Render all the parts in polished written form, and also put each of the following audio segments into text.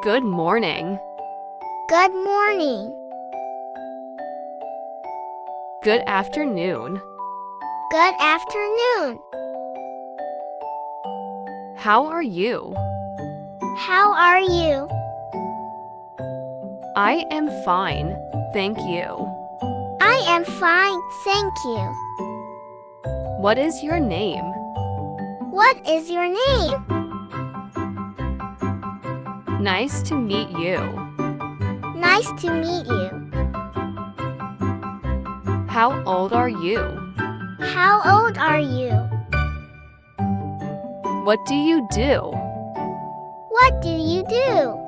Good morning. Good morning. Good afternoon. Good afternoon. How are you? How are you? I am fine, thank you. I am fine, thank you. What is your name? What is your name? Nice to meet you. Nice to meet you. How old are you? How old are you? What do you do? What do you do?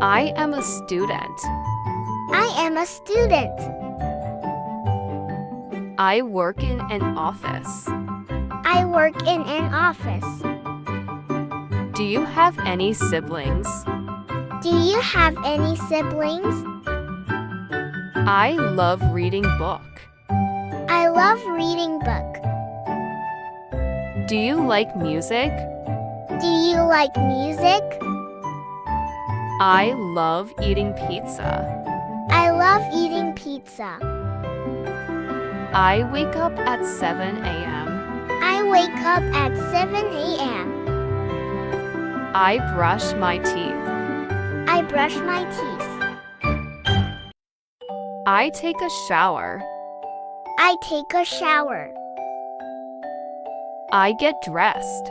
I am a student. I am a student. I work in an office. I work in an office. Do you have any siblings? Do you have any siblings? I love reading book. I love reading book. Do you like music? Do you like music? I love eating pizza. I love eating pizza. I wake up at 7 a.m. I wake up at 7 a.m. I brush my teeth. I brush my teeth. I take a shower. I take a shower. I get dressed.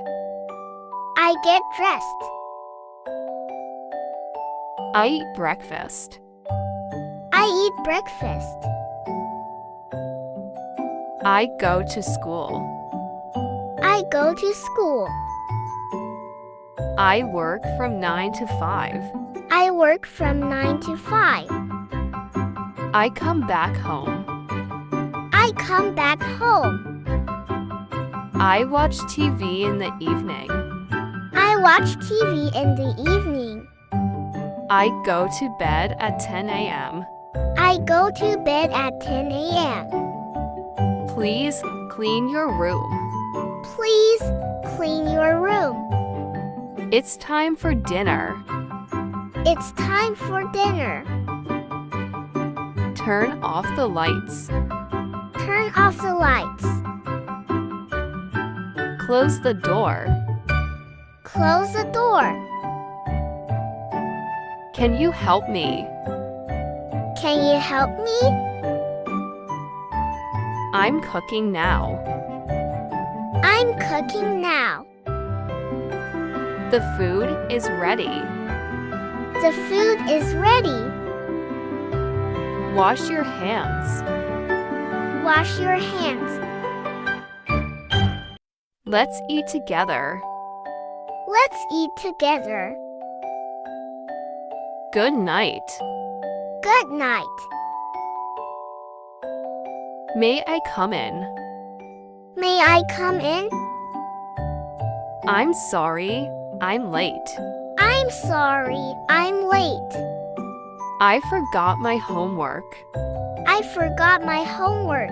I get dressed. I eat breakfast. I eat breakfast. I go to school. I go to school. I work from 9 to 5. I work from 9 to 5. I come back home. I come back home. I watch TV in the evening. I watch TV in the evening. I go to bed at 10 a.m. I go to bed at 10 a.m. Please clean your room. Please clean your room. It's time for dinner. It's time for dinner. Turn off the lights. Turn off the lights. Close the door. Close the door. Can you help me? Can you help me? I'm cooking now. I'm cooking now. The food is ready. The food is ready. Wash your hands. Wash your hands. Let's eat together. Let's eat together. Good night. Good night. May I come in? May I come in? I'm sorry, I'm late. I'm sorry, I'm late. I forgot my homework. I forgot my homework.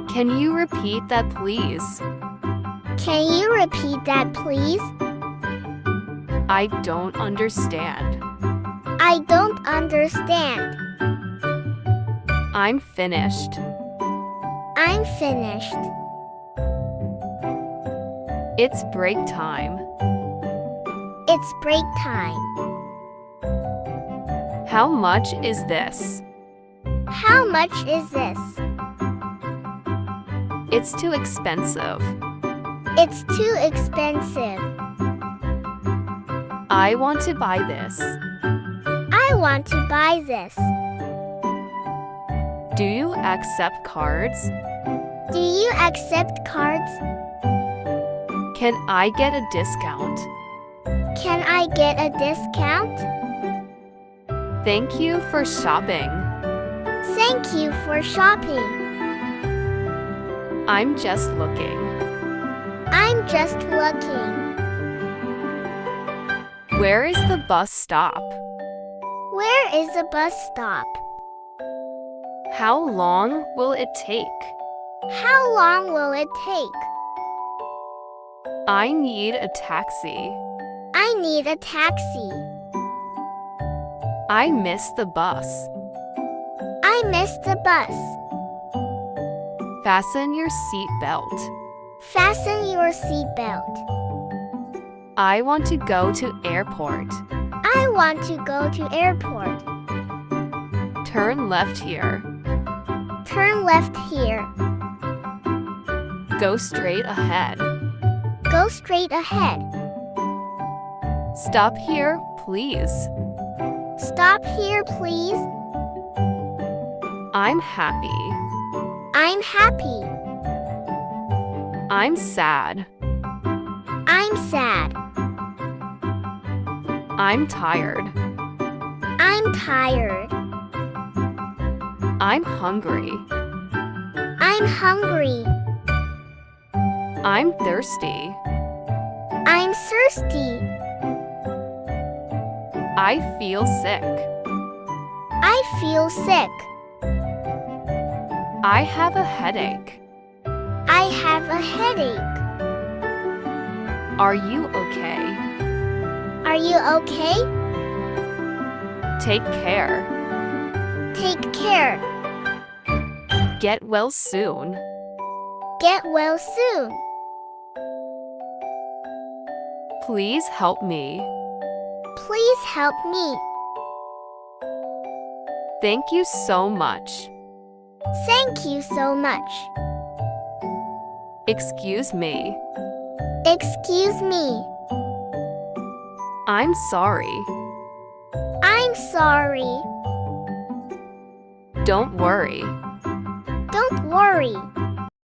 Can you repeat that, please? Can you repeat that, please? I don't understand. I don't understand. I'm finished. I'm finished. It's break time. It's break time. How much is this? How much is this? It's too expensive. It's too expensive. I want to buy this. I want to buy this. Do you accept cards? Do you accept cards? Can I get a discount? Can I get a discount? Thank you for shopping. Thank you for shopping. I'm just looking. I'm just looking. Where is the bus stop? Where is the bus stop? How long will it take? How long will it take? I need a taxi. need a taxi. I missed the bus. I missed the bus. Fasten your seat belt. Fasten your seatbelt. I want to go to airport. I want to go to airport. Turn left here. Turn left here. Go straight ahead. Go straight ahead. Stop here, please. Stop here, please. I'm happy. I'm happy. I'm sad. I'm sad. I'm tired. I'm tired. I'm hungry. I'm hungry. I'm thirsty. I'm thirsty. I feel sick. I feel sick. I have a headache. I have a headache. Are you okay? Are you okay? Take care. Take care. Get well soon. Get well soon. Please help me. Please help me. Thank you so much. Thank you so much. Excuse me. Excuse me. I'm sorry. I'm sorry. Don't worry. Don't worry.